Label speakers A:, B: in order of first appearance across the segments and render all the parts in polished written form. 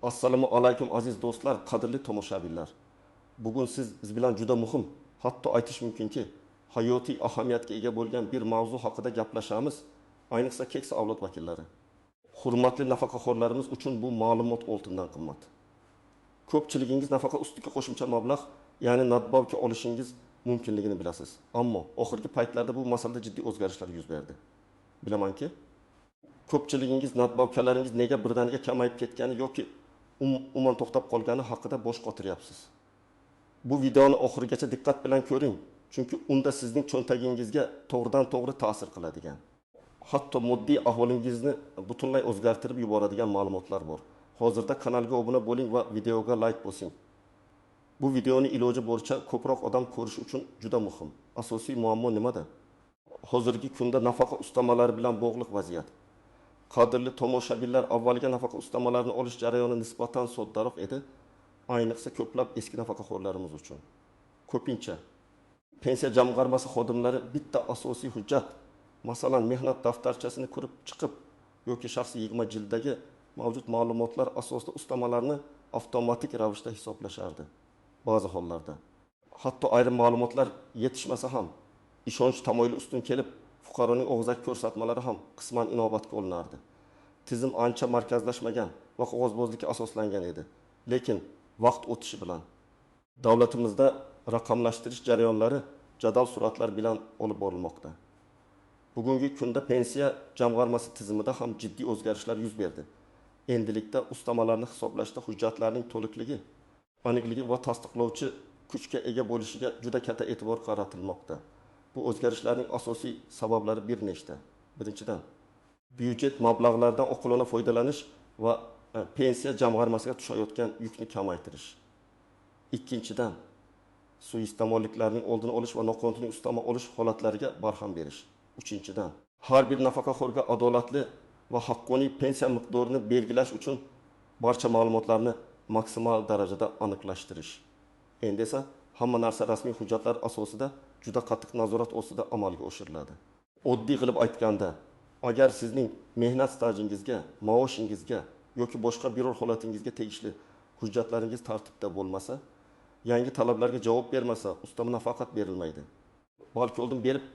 A: Assalomu alaykum aziz do'stlar, qadrli tomoshabinlar. Bugun biz bilan juda muhim, hatto aytish mumkinki, hayotiy ahamiyatga ega bo'lgan bir mavzu haqida gaplashamiz, ayniqsa keksa avlod vakillari. Hurmatli nafaqaxo'rlarimiz uchun bu ma'lumot oltindan qimmat. Ko'pchiligingiz nafaqa ustiga qo'shimcha mablag', ya'ni nadbavka olishingiz mumkinligini bilasiz. Ammo oxirgi paytlarda bu masalada jiddiy o'zgarishlar yuz berdi. Bilamanki, ko'pchiligingiz nadbavkalaringiz nega birdaniga kamayib ketgani yoki umuman to'xtab qolgani haqida bosh qotiryapsiz. Bu videoni oxirigacha diqqat bilan ko'ring, chunki unda sizning cho'ntagingizga to'g'ridan-to'g'ri ta'sir qiladigan, hatto moddiy ahvolingizni butunlay o'zgartirib yuboradigan ma'lumotlar bor. Hozirda kanalga obuna bo'ling va videoga like bosing. Bu videoni iloji boricha ko'proq odam ko'rishi uchun juda muhim. Asosiy muammo nimada? Hozirgi kunda nafaqa ustamalari bilan bog'liq vaziyat. Qadrli tomoshabinlar, avvaliga nafaqa ustamalarini olish jarayoni nisbatan soddaroq edi, ayniqsa ko'plab eski nafaqaxo'rlarimiz uchun. Ko'pincha pensiya jamg'armasi xodimlari bitta asosiy hujjat, masalan, mehnat daftarchasini ko'rib chiqib yoki shaxsiy yig'ma jildagi mavjud ma'lumotlar asosida ustamalarni avtomatik ravishda hisoblashardi. Ba'zi hollarda hatto ayrim ma'lumotlar yetishmasa ham ishonch tamoyili ustun kelib, fuqaroning og'zaki ko'rsatmalari ham qisman inobatga olinardi. Tizim ancha markazlashmagan va qog'ozbozlikka asoslangan edi. Lekin vaqt o'tishi bilan davlatimizda raqamlashtirish jarayonlari jadal sur'atlar bilan olib borilmoqda. Bugungi kunda pensiya jamg'armasi tizimida ham jiddiy o'zgarishlar yuz berdi. Endilikda ustamalarni hisoblashda hujjatlarning to'liqligi, aniqligi va tasdiqlovchi kuchga ega bo'lishiga juda katta e'tibor qaratilmoqda. Bu o'zgarishlarning asosiy sabablari bir nechta. Birinchidan, byudjet mablag'laridan oqilona foydalanish va pensiya jamg'armasiga tushayotgan yukni kamaytirish. Ikkinchidan, suiiste'molliklarning oldini olish va noqonuniy ustama olish holatlariga barham berish. Uchinchidan, har bir nafaqaxo'rga adolatli va haqqoniy pensiya miqdorini belgilash uchun barcha ma'lumotlarni maksimal darajada aniqlashtirish. Endi esa hamma narsa rasmiy hujjatlar asosida juda qattiq nazorat ostida amalga oshiriladi. Oddiy qilib aytganda, agar sizning mehnat stajingizga, maoshingizga yoki boshqa biror holatingizga tegishli hujjatlaringiz tartibda bo'lmasa, yangi talablarga javob bermasa, ustama nafaqat berilmaydi, balki oldin berib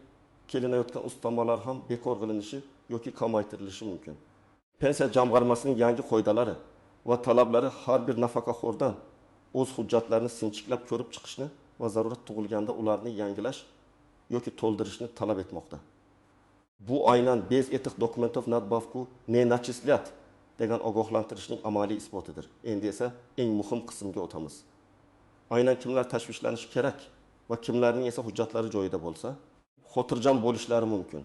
A: kelinayotgan ustamalar ham bekor qilinishi yoki kamaytirilishi mumkin. Pensiya jamg'armasining yangi qoidalari va talablari har bir nafaqaxo'rdan o'z hujjatlarini sinchiklab ko'rib chiqishni va zarurat tug'ilganda ularni yangilash yoki to'ldirishni talab etmoqda. Bu aynan bez этих документов надбавку не начислят degan ogohlantirishning amaliy isbotidir. Endi esa eng muhim qismga o'tamiz. Aynan kimlar tashvishlanishi kerak va kimlarning esa hujjatlari joyida bo'lsa, xotirjam bo'lishlari mumkin.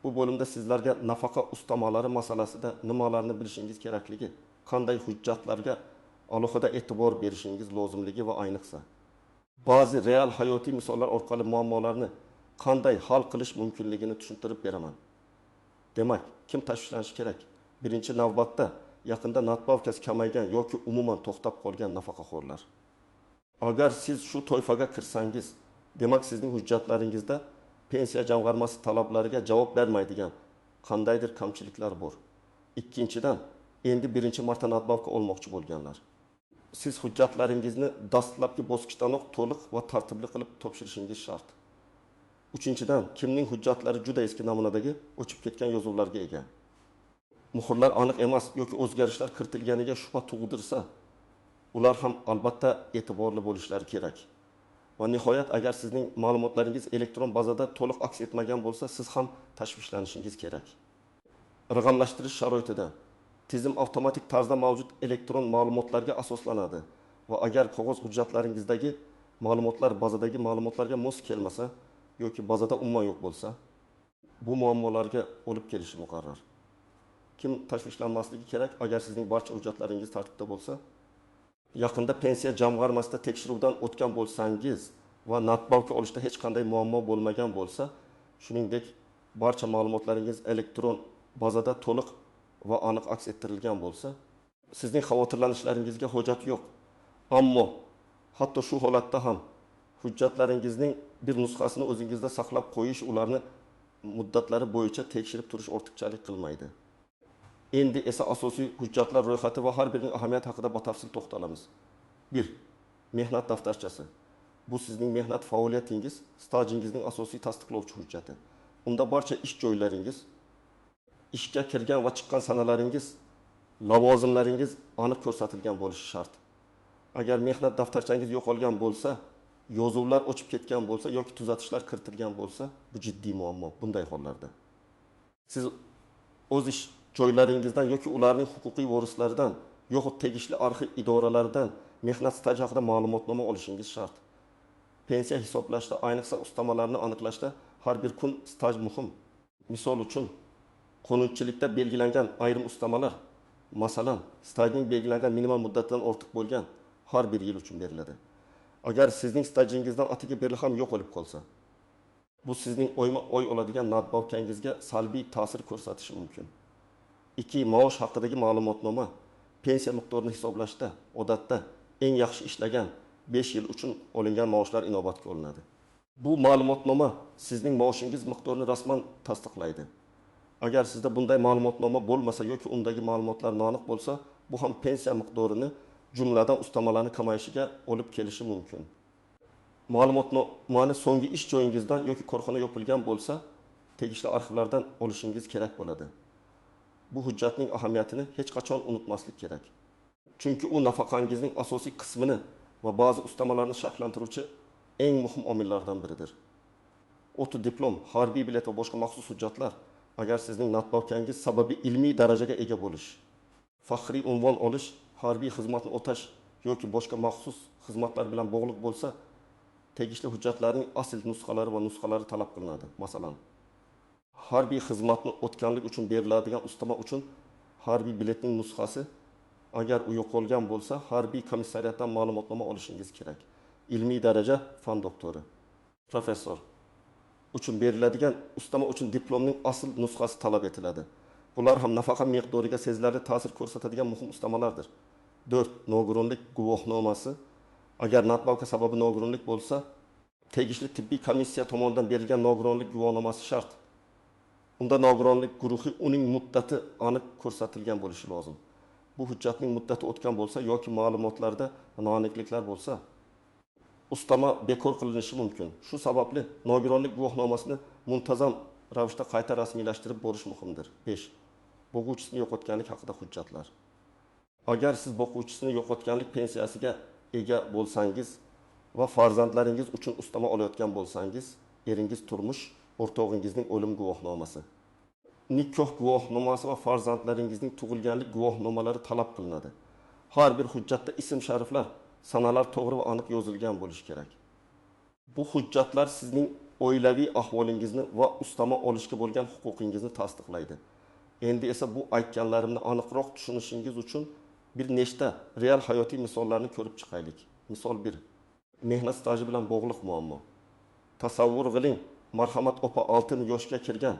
A: Bu bo'limda sizlarga nafaqa ustamalari masalasida nimalarni bilishingiz kerakligi, qanday hujjatlarga alohida e'tibor berishingiz lozimligi va ayniqsa ba'zi real hayotiy misollar orqali muammolarni qanday hal qilish mumkinligini tushuntirib beraman. Demak, kim tashvishlanishi kerak? Birinchi navbatda yaqinda nadbavkasi kamaygan yoki umuman to'xtab qolgan nafaqaxo'rlar. Agar siz shu toifaga kirsangiz, demak sizning hujjatlaringizda pensiya jamg'armasi talablariga javob bermaydigan qandaydir kamchiliklar bor. Ikkinchidan, endi birinchi marta nadbavka olmoqchi bo'lganlar. Siz hujjatlaringizni dastlabki bosqichdanoq to'liq va tartibli qilib topshirishingiz shart. Uchinchidan, kimning hujjatlari juda eski namunadagi o'chib ketgan yozuvlarga ega. Muhrlar aniq emas yoki o'zgarishlar kiritilganiga shubha tug'dirsa, ular ham albatta e'tiborli bo'lishlari kerak. Va nihoyat, agar sizning ma'lumotlaringiz elektron bazada to'liq aks etmagan bo'lsa, siz ham tashvishlanishingiz kerak. Raqamlashtirish sharoitida tizim avtomatik tarzda mavjud elektron ma'lumotlarga asoslanadi va agar qog'oz hujjatlaringizdagi ma'lumotlar bazadagi ma'lumotlarga mos kelmasa yoki bazada umuman yo'q bo'lsa, bu muammolarga olib kelishi muqarrar. Kim tashvishlanmasligi kerak? Agar sizning barcha hujjatlaringiz tartibda bo'lsa, yaqinda pensiya jamg'armasida tekshiruvdan o'tgan bo'lsangiz va nadbavka olishda hech qanday muammo bo'lmagan bo'lsa, shuningdek barcha ma'lumotlaringiz elektron bazada to'liq va aniq aks ettirilgan bo'lsa, sizning xavotirlanishlaringizga hojat yo'q. Ammo hatto shu holatda ham hujjatlaringizning bir nusxasini o'zingizda saqlab qo'yish ularni muddatlari bo'yicha tekshirib turish ortiqchalik qilmaydi. Endi esa asosiy hujjatlar ro'yxati va har birining ahamiyati haqida batafsil to'xtalamiz. 1. Mehnat daftarchasi. Bu sizning mehnat faoliyatingiz, stajingizning asosiy tasdiqlovchi hujjati. Unda barcha ish joylaringiz, ishga kirgan va chiqqan sanalaringiz, lavozimlaringiz aniq ko'rsatilgan bo'lishi shart. Agar mehnat daftarchangiz yo'qolgan bo'lsa, yozuvlar o'chib ketgan bo'lsa yoki tuzatishlar kiritilgan bo'lsa, bu jiddiy muammo bunday hollarda. Siz o'z ish joylaringizdan yoki ularning huquqiy vorislaridan yoxud tegishli arxiv idoralaridan mehnat staji haqida ma'lumotnoma olishingiz shart. Pensiya hisoblashda, ayniqsa ustamalarni aniqlashda har bir kun staj muhim. Misol uchun, qonunchilikda belgilangan ayrim ustamalar, masalan, stajning belgilangan minimal muddatdan ortiq bo'lgan har bir yil uchun beriladi. Agar sizning stajingizdan atiga berili ham yo'q bo'lib qolsa, bu sizning oyma-oy oladigan nadbavkangizga salbiy ta'sir ko'rsatishi mumkin. 2. Maosh haqidagi ma'lumotnoma. Pensiya miqdorini hisoblashda odatda eng yaxshi ishlagan 5 yil uchun olingan maoshlar inobatga olinadi. Bu ma'lumotnoma sizning maoshingiz miqdorini rasman tasdiqlaydi. Agar sizda bunday ma'lumotnoma bo'lmasa yoki undagi ma'lumotlar noaniq bo'lsa, bu ham pensiya miqdorini, jumladan ustamalarning kamayishiga olib kelishi mumkin. Ma'lumotnomani so'nggi ish joyingizdan yoki korxona yopilgan bo'lsa, tegishli arxivlardan olishingiz kerak bo'ladi. Bu hujjatning ahamiyatini hech qachon unutmaslik kerak. Chunki u nafaqangizning asosiy qismini va ba'zi ustamalarni shakllantiruvchi eng muhim omillardan biridir. Oto diplom, harbiy bilet va boshqa maxsus hujjatlar agar sizning nadbavkangiz sababi ilmiy darajaga ega bo'lish, faxriy unvon olish, harbiy xizmatni o'tash yoki boshqa maxsus xizmatlar bilan bog'liq bo'lsa, tegishli hujjatlarning asl nusxalari va nusxalari talab qilinadi. Masalan, harbiy xizmatni o'tganlik uchun beriladigan ustama uchun harbiy biletning nusxasi, agar u yo'qolgan bo'lsa, harbiy komissariyatdan ma'lumotnoma olishingiz kerak. Ilmiy daraja fan doktori, professor uchun beriladigan ustama uchun diplomning asl nusxasi talab etiladi. Bular ham nafaqa miqdoriga sezilarli ta'sir ko'rsatadigan muhim ustamalardir. 4. Nogironlik guvohnomasi. Agar nadbavka sababi nogironlik bo'lsa, tegishli tibbiy komissiya tomonidan berilgan nogironlik guvohnomasi shart. Unda nogironlik guruhi uning muddati aniq ko'rsatilgan bo'lishi lozim. Bu hujjatning muddati o'tgan bo'lsa yoki ma'lumotlarda noaniqliklar bo'lsa, ustama bekor qilinishi mumkin. Shu sababli nogironlik guvohnomasini muntazam ravishda qayta rasmiylashtirib borish muhimdir. 5. Boquvchisini yo'qotganlik haqida hujjatlar. Agar siz boquvchisini yo'qotganlik pensiyasiga ega bo'lsangiz va farzandlaringiz uchun ustama olayotgan bo'lsangiz, eringiz turmush o'rtog'ingizning o'lim guvohnomasi, nikoh guvohnomasi va farzandlaringizning tug'ilganlik guvohnomalari talab qilinadi. Har bir hujjatda ism-shariflar, sanalar to'g'ri va aniq yozilgan bo'lishi kerak. Bu hujjatlar sizning oilaviy ahvolingizni va ustama olishga bo'lgan huquqingizni tasdiqlaydi. Endi esa bu aytganlarimni aniqroq tushunishingiz uchun bir nechta real hayotiy misollarni ko'rib chiqaylik. Misol 1. Mehnat staji bilan bog'liq muammo. Tasavvur qiling, Marhamat opa 6 yoshga kirgan,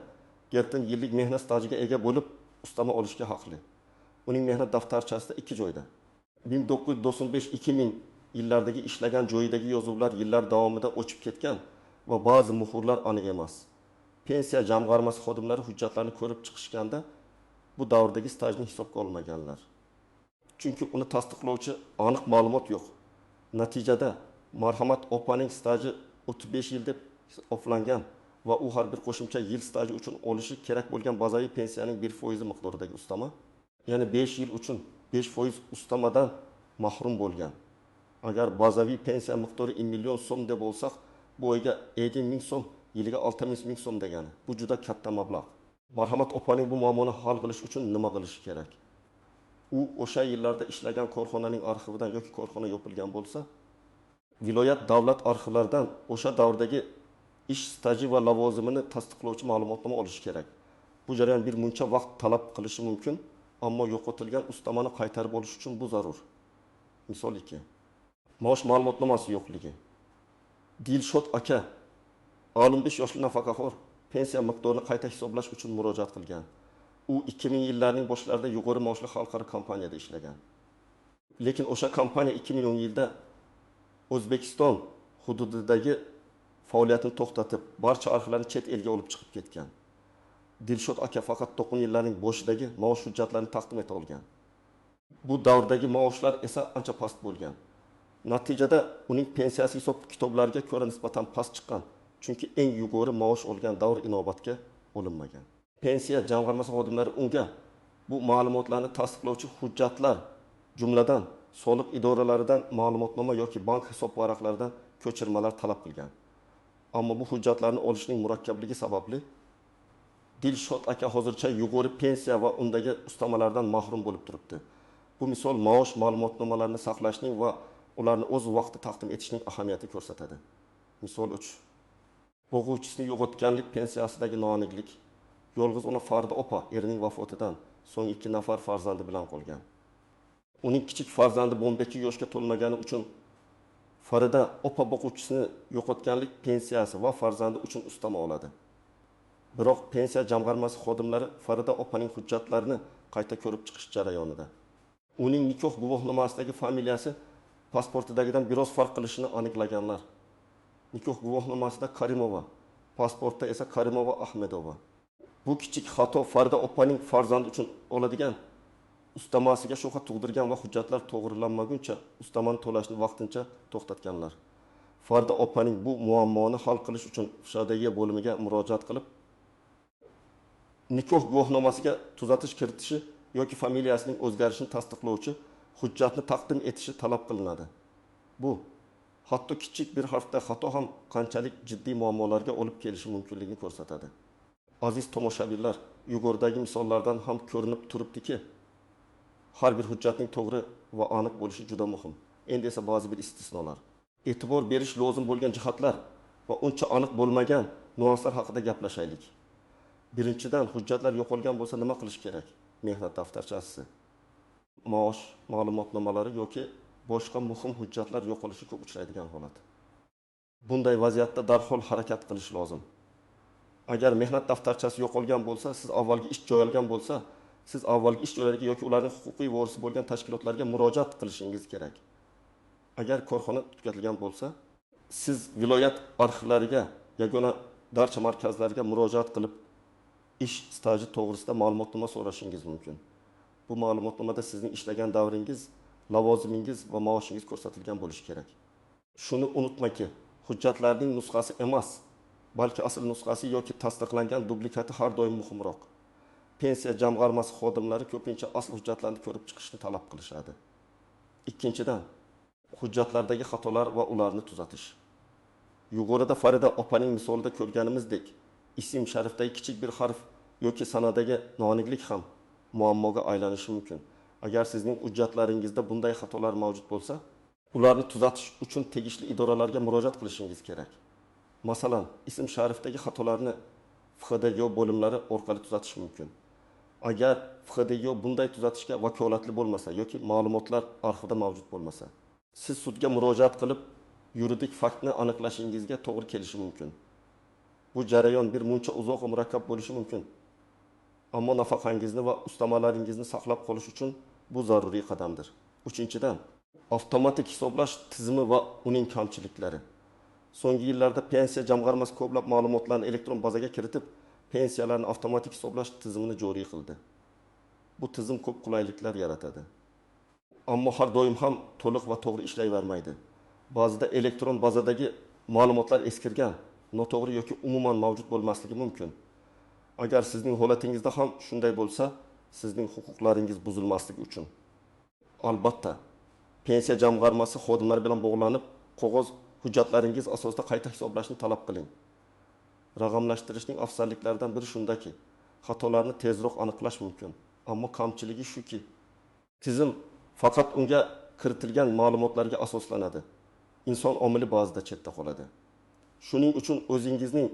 A: 7 yillik mehnat stajiga ega bo'lib, ustama olishga haqli. Uning mehnat daftarchasida 2 joyda 1995-2000 yillardagi ishlagan joyidagi yozuvlar yillar davomida o'chib ketgan va ba'zi muhrlar aniq emas. Pensiya jamg'armasi xodimlari hujjatlarni ko'rib chiqishganda bu davrdagi stajni hisobga olmaganlar. Chunki uni tasdiqlovchi aniq ma'lumot yo'q. Natijada Marhamat opaning staji 35 yil deb hisoblangan va u har bir qo'shimcha yil staji uchun olishi kerak bo'lgan bazaviy pensiyaning 1% miqdoridagi ustama, ya'ni 5 yil uchun 5% ustamadan mahrum bo'lgan. Agar bazaviy pensiya miqdori 1 million so'm deb bo'lsak, bu oyga 50 ming so'm, yiliga 600 ming so'm degani. Bu juda katta mablag'. Marhamat opaning bu muammoni hal qilish uchun nima qilishi kerak? U o'sha yillarda ishlagan korxonaning arxividan yoki korxona yopilgan bo'lsa, viloyat davlat arxivlaridan o'sha davrdagi ish staji va lavozimini tasdiqlovchi ma'lumotnoma olish kerak. Bu jarayon bir muncha vaqt talab qilishi mumkin, ammo yo'qotilgan ustamani qaytarib olish uchun bu zarur. Misol 2. Maosh ma'lumotnomasi yo'qligi. Dilshod aka 65 yoshli nafaqaxo'r pensiya miqdorini qayta hisoblash uchun murojaat qilgan. U 2000 yillarning boshlarida yuqori maoshli xalqaro kompaniyada ishlagan. Lekin o'sha kompaniya 2010 yilda O'zbekiston hududidagi faoliyatini to'xtatib, barcha arxivlarni chet elga olib chiqib ketgan. Dilshod aka faqat 9 yillarning boshidagi maosh hujjatlarini taqdim eta olgan. Bu davrdagi maoshlar esa ancha past bo'lgan. Natijada uning pensiyasi hisob kitoblariga ko'ra nisbatan past chiqqan. Chunki eng yuqori maosh olgan davr inobatga olinmagan. Pensiya jamg'armasi xodimlari unga bu ma'lumotlarni tasdiqlovchi hujjatlar, jumladan soliq idoralaridan ma'lumotnoma yoki bank hisob varaqlaridan ko'chirmalar talab qilgan. Ammo bu hujjatlarni olishning murakkabligi sababli Dilshod aka hozircha yuqori pensiya va undagi ustamalardan mahrum bo'lib turibdi. Bu misol maosh ma'lumotnomalarini saqlashning va ularni o'z vaqtida taqdim etishning ahamiyati ko'rsatadi. Misol 3. Bo'g'uvchisini yo'qotganlik pensiyasidagi noaniqlik. Yolg'iz ona Farida opa erining vafotidan so'ng 2 nafar farzandi bilan qolgan. Uning kichik farzandi 12 yoshga to'lmagani uchun Farida opa boquvchisini yo'qotganlik pensiyasi va farzandi uchun ustama oladi. Biroq pensiya jamg'armasi xodimlari Farida opaning hujjatlarini qayta ko'rib chiqish jarayonida. Uning nikoh guvohnomasidagi familiyasi pasportidagidan biroz farq qilishini aniqlaganlar. Nikoh guvohnomasida Karimova, pasportda esa Karimova Ahmedova. Bu kichik xato Farida opaning farzandi uchun oladigan ustamasiga shubha tug'dirgan va hujjatlar to'g'rilanmaguncha ustamani to'lashni vaqtincha to'xtatganlar. Farida opaning bu muammoni hal qilish uchun FSHDG bo'limiga murojaat qilib, nikoh guvohnomasiga tuzatish kiritishi yoki familiyasining o'zgarishini tasdiqlovchi hujjatni taqdim etishi talab qilinadi. Bu hatto kichik bir harfda xato ham qanchalik jiddiy muammolarga olib kelishi mumkinligini ko'rsatadi. Aziz tomoshabinlar, yuqoridagi misollardan ham ko'rinib turibdiki, har bir hujjatning to'g'ri va aniq bo'lishi juda muhim. Endi esa ba'zi bir istisnolar. E'tibor berish lozim bo'lgan jihatlar va uncha aniq bo'lmagan nuanslar haqida gaplashaylik. Birinchidan, hujjatlar yo'qolgan bo'lsa nima qilish kerak? Mehnat daftarchasi, maosh ma'lumotnomalari yoki boshqa muhim hujjatlar yo'qolishi ko'p uchraydigan holat. Bunday vaziyatda darhol harakat qilish lozim. Agar mehnat daftarchasi yo'qolgan bo'lsa, siz avvalgi ish joyalgan bo'lsa, siz avvalgi ish joylariga yoki ularning huquqiy vorisi bo'lgan tashkilotlarga murojaat qilishingiz kerak. Agar korxona tugatilgan bo'lsa, siz viloyat arxivlariga, yagona darcha markazlariga murojaat qilib, ish staji to'g'risida ma'lumotnoma so'rashingiz mumkin. Bu ma'lumotnomada sizning ishlagan davringiz, lavozimingiz va maoshingiz ko'rsatilgan bo'lishi kerak. Shuni unutmangki, hujjatlarning nusxasi emas, balki asl nusxasi yoki tasdiqlangan dublikati har doim muhimroq. Pensiya jamg'armasi xodimlari ko'pincha asl hujjatlarni ko'rib chiqishni talab qilishadi. Ikkinchidan, hujjatlardagi xatolar va ularni tuzatish. Yuqorida Farida opaning misolida ko'rganimizdek, ism sharifdagi kichik bir harf yoki sanadagi noaniqlik ham muammoga aylanishi mumkin. Agar sizning hujjatlaringizda bunday xatolar mavjud bo'lsa, ularni tuzatish uchun tegishli idoralarga murojaat qilishingiz kerak. Masalan, ism sharifdagi xatolarni FHDYO bo'limlari orqali tuzatish mumkin. Agar FHDYO bunday tuzatishga vakolatli bo'lmasa yoki ma'lumotlar arxivida mavjud bo'lmasa, siz sudga murojaat qilib, yuridik faktni aniqlashingizga to'g'ri kelishi mumkin. Bu jarayon bir muncha uzoq va murakkab bo'lishi mumkin. Ammo nafaqangizni va ustamalaringizni saqlab qolish uchun bu zaruriy qadamdir. Uchinchidan, avtomatik hisoblash tizimi va uning kamchiliklari. So'nggi yillarda pensiya jamg'armasi ko'plab ma'lumotlarni elektron bazaga kiritib, pensiyalarni avtomatik hisoblash tizimini joriy qildi. Bu tizim ko'p qulayliklar yaratadi. Ammo har doim ham to'liq va to'g'ri ishlayvermaydi. Ba'zida elektron bazadagi ma'lumotlar eskirgan, noto'g'ri yoki umuman mavjud bo'lmasligi mumkin. Agar sizning holatingizda ham shunday bo'lsa, sizning huquqlaringiz buzilmasligi uchun albatta pensiya jamg'armasi xodimlari bilan bog'lanib, qog'oz hujjatlaringiz asosida qayta hisoblashni talab qiling. Raqamlashtirishning afzalliklaridan biri shundaki, xatolarni tezroq aniqlash mumkin. Ammo kamchiligi shuki, tizim faqat unga kiritilgan ma'lumotlarga asoslanadi. Inson omili ba'zida chetda qoladi. Shuning uchun o'zingizning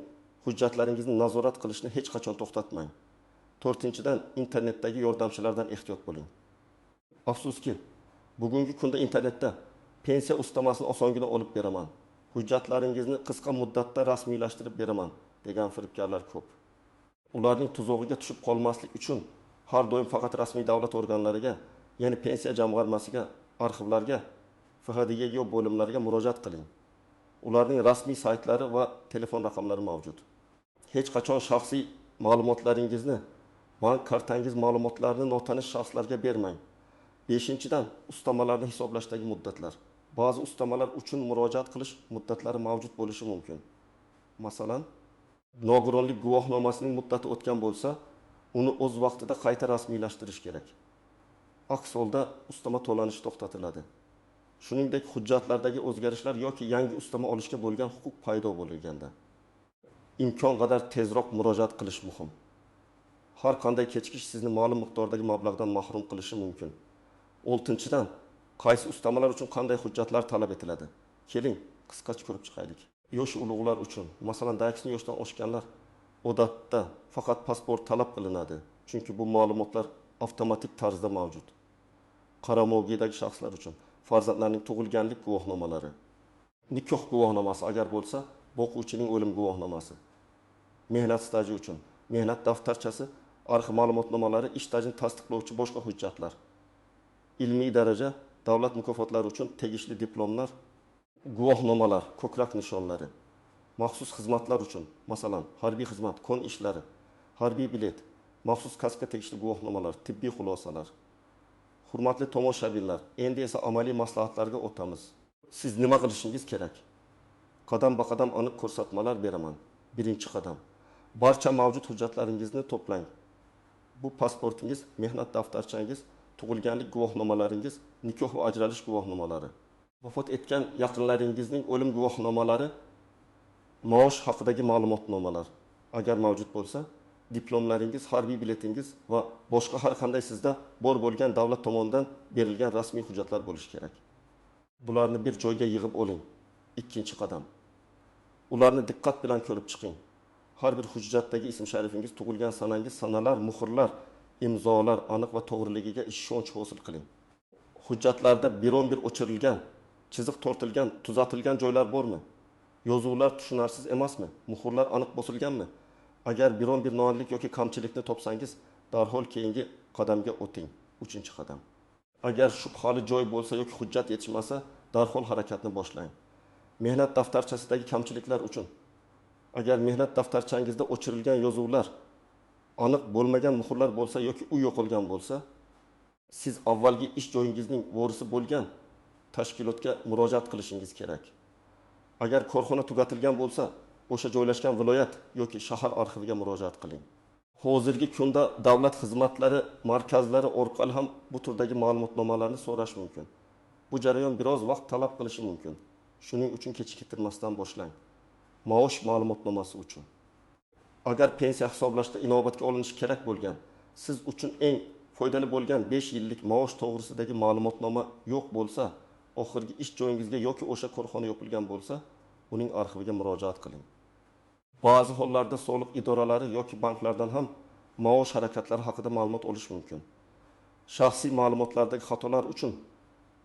A: hujjatlaringizni nazorat qilishni hech qachon to'xtatmang. 4-dan, internetdagi yordamchilardan ehtiyot bo'ling. Afsuski, bugungi kunda internetda pensiya ustamasini osongina olib beraman, hujjatlaringizni qisqa muddatda rasmiylashtirib beraman degan firibgarlar ko'p. Ularning tuzog'iga tushib qolmaslik uchun har doim faqat rasmiy davlat organlariga, ya'ni pensiya jamg'armasiga, arxivlarga, FHDYO bo'limlariga murojaat qiling. Ularning rasmiy saytlari va telefon raqamlari mavjud. Hech qachon shaxsiy ma'lumotlaringizni, bank kartangiz ma'lumotlarini notanish shaxslarga bermang. 5-dan ustamalarni hisoblashdagi muddatlar. Ba'zi ustamalar uchun murojaat qilish muddatlari mavjud bo'lishi mumkin. Masalan, nogironlik guvohnomasining muddati o'tgan bo'lsa, uni o'z vaqtida qayta rasmiylashtirish kerak. Aks holda ustama to'lanishi to'xtatiladi. Shuningdek, hujjatlardagi o'zgarishlar yoki yangi ustama olishga bo'lgan huquq paydo bo'lganda imkon qadar tezroq murojaat qilish muhim. Har qanday kechikish sizni ma'lum miqdordagi mablag'dan mahrum qilishi mumkin. 6-dan, qaysi ustamalar uchun qanday hujjatlar talab etiladi? Keling, qisqacha ko'rib chiqaylik. Yosh ulug'lar uchun, masalan, daksni yoshdan oshganlar odatda faqat pasport talab qilinadi, chunki bu ma'lumotlar avtomatik tarzda mavjud. Qaramog'idagi shaxslar uchun farzandlarning tug'ilganlik guvohnomalari, nikoh guvohnomasi agar bo'lsa, boquvchining o'lim guvohnomasi, mehnat staji uchun mehnat daftarchasi, arxiv ma'lumotnomalari, ish stajini tasdiqlovchi boshqa hujjatlar, ilmiy daraja, davlat mukofotlari uchun tegishli diplomlar, guvohnomalar, ko'krak nishonlari, maxsus xizmatlar uchun, masalan, harbiy xizmat, kon ishlari, harbiy bilet, maxsus kasbga tegishli guvohnomalar, tibbiy xulosalar. Hurmatli tomoshabinlar, endi esa amaliy maslahatlarga o'tamiz. Siz nima qilishingiz kerak? Qadam-baqadam aniq ko'rsatmalar beraman. 1-qadam. Barcha mavjud hujjatlaringizni to'plang. Bu pasportingiz, mehnat daftarchangiz, tug'ilganlik guvohnomalaringiz, nikoh va ajralish guvohnomalari, vafot etgan yaqinlaringizning o'lim guvohnomalari, maosh haqidagi ma'lumotnomalar, agar mavjud bo'lsa, diplomlaringiz, harbiy biletingiz va boshqa har qanday sizda bor bo'lgan davlat tomonidan berilgan rasmiy hujjatlar bo'lishi kerak. Bularni bir joyga yig'ib oling. 2-qadam. Ularni diqqat bilan ko'rib chiqing. Har bir hujjatdagi ism sharifingiz, tug'ilgan sanangiz, sanalar, muhrlar, imzolar aniq va to'g'riligiga ishonch hosil qiling. Hujjatlarda biron-bir o'chirilgan, chiziq tortilgan, tuzatilgan joylar bormi? Yozuvlar tushunarsiz emasmi? Muhrlar aniq bosilganmi? Agar biron-bir noaniqlik yoki kamchilikni topsangiz, darhol keyingi qadamga o'ting. 3-qadam. Agar shubhali joy bo'lsa yoki hujjat yetishmasa, darhol harakatni boshlang. Mehnat daftarchasidagi kamchiliklar uchun. Agar mehnat daftarchangizda o'chirilgan yozuvlar, aniq bo'lmagan muhrlar bo'lsa yoki u yo'qolgan bo'lsa, siz avvalgi ish joyingizning vorisi bo'lgan tashkilotga murojaat qilishingiz kerak. Agar korxona tugatilgan bo'lsa, o'sha joylashgan viloyat yoki shahar arxiviga murojaat qiling. Hozirgi kunda davlat xizmatlari markazlari orqali ham bu turdagi ma'lumotnomalarni so'rash mumkin. Bu jarayon biroz vaqt talab qilishi mumkin. Shuning uchun kechiktirmasdan boshlang. Maosh ma'lumotnomasi uchun. Agar pensiya hisoblashda inobatga olinishi kerak bo'lgan, siz uchun eng foydali bo'lgan 5 yillik maosh to'g'risidagi ma'lumotnoma yo'q bo'lsa, oxirgi ish joyingizga yoki o'sha korxona yopilgan bo'lsa, uning arxiviga murojaat qiling. Ba'zi hollarda soliq idoralari yoki banklardan ham maosh harakatlari haqida ma'lumot olish mumkin. Shaxsiy ma'lumotlardagi xatolar uchun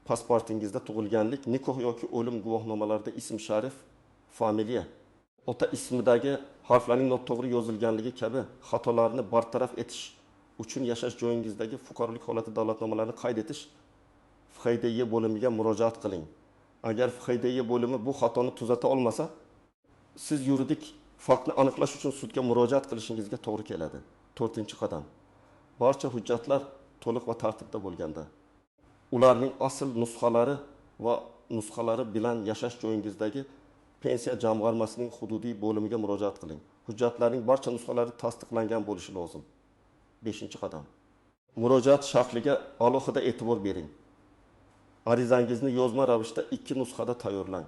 A: pasportingizda tug'ilganlik, nikoh yoki o'lim guvohnomalarida ism sharif, familiya, ota ismidagi harflarning noto'g'ri yozilganligi kabi xatolarni bartaraf etish uchun yashash joyingizdagi fuqarolik holati davlatnomalarini qayd etish FHDY bo'limiga murojaat qiling. Agar FHDY bo'limi bu xatoni tuzata olmasa, siz yuridik faktni aniqlash uchun sudga murojaat qilishingizga to'g'ri keladi. 4-qadam. Barcha hujjatlar to'liq va tartibda bo'lganda, ularning asl nusxalari bilan yashash joyingizdagi pensiya jamg'armasining hududiy bo'limiga murojaat qiling. Hujjatlarning barcha nusxalari tasdiqlangan bo'lishi lozim. 5-qadam. Murojaat shakliga alohida e'tibor bering. Arizangizni yozma ravishda 2 nusxada tayyorlang.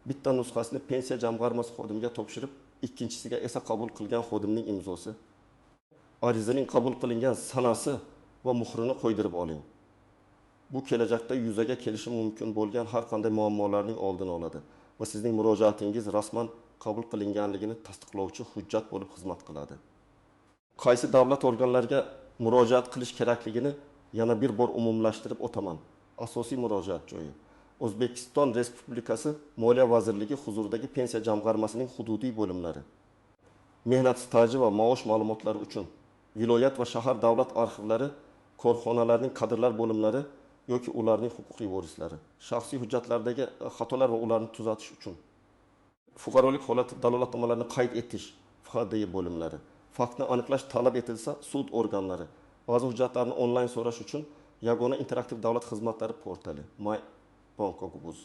A: Bitta nusxasini pensiya jamg'armasi xodimiga topshirib, ikkinchisiga esa qabul qilgan xodimning imzosi, arizaning qabul qilingan sanasi va muhrini qo'ydirib oling. Bu kelajakda yuzaga kelishi mumkin bo'lgan har qanday muammolarning oldini oladi va sizning murojaatingiz rasman qabul qilinganligini tasdiqlovchi hujjat bo'lib xizmat qiladi. Qaysi davlat organlariga murojaat qilish kerakligini yana bir bor umumlashtirib o'taman. Asosiy murojaat joyi O'zbekiston Respublikasi Moliya vazirligi huzuridagi pensiya jamg'armasining hududiy bo'limlari. Mehnat staji va maosh ma'lumotlari uchun viloyat va shahar davlat arxivlari, korxonalarning kadrlar bo'limlari yoki ularning huquqiy vorislari. Shaxsiy hujjatlardagi xatolar va ularni tuzatish uchun fuqarolik holati dalolatnomalarini qayd etish FHDY bo'limlari. faktni aniqlash talab etilsa, sud organlari ba'zi hujjatlarni onlayn so'rash uchun yagona interaktiv davlat xizmatlari portali My Bankogubuz.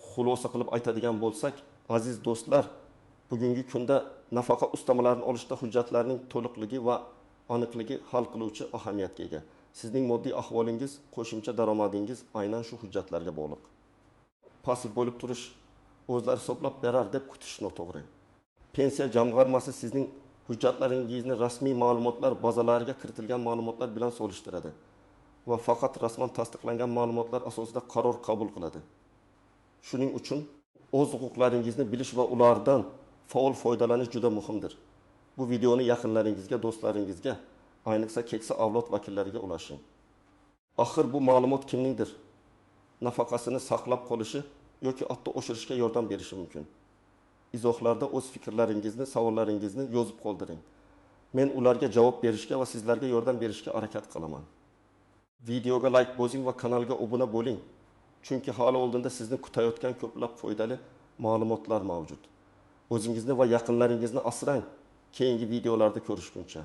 A: Xulosa qilib aytadigan bo'lsak, aziz do'stlar, bugungi kunda nafaqa ustamalarini olishda hujjatlarning to'liqligi va aniqligi hal qiluvchi ahamiyatga ega. Sizning moddiy ahvolingiz, qo'shimcha daromadingiz aynan shu hujjatlarga bog'liq. Pasiv bo'lib turish o'zlari hisoblab berar deb kutish noto'g'ri. Pensiya jamg'armasi sizning hujjatlaringizni rasmiy ma'lumotlar bazalariga kiritilgan ma'lumotlar bilan solishtiradi va faqat rasman tasdiqlangan ma'lumotlar asosida qaror qabul qiladi. Shuning uchun o'z huquqlaringizni bilish va ulardan faol foydalanish juda muhimdir. Bu videoni yaqinlaringizga, do'stlaringizga, ayniqsa keksa avlod vakillariga ulashing. Axir bu ma'lumot kimningdir? Nafaqasini saqlab qolishi yoki hatto oshirishga yordam berishi mumkin. Izohlarda o'z fikrlaringizni, savollaringizni yozib qoldiring. Men ularga javob berishga va sizlarga yordam berishga harakat qilaman. Videoga like bosing va kanalga obuna bo'ling. Chunki hali oldinda sizni kutayotgan ko'plab foydali ma'lumotlar mavjud. O'zingizni va yaqinlaringizni asrang. Keyingi videolarda ko'rishguncha.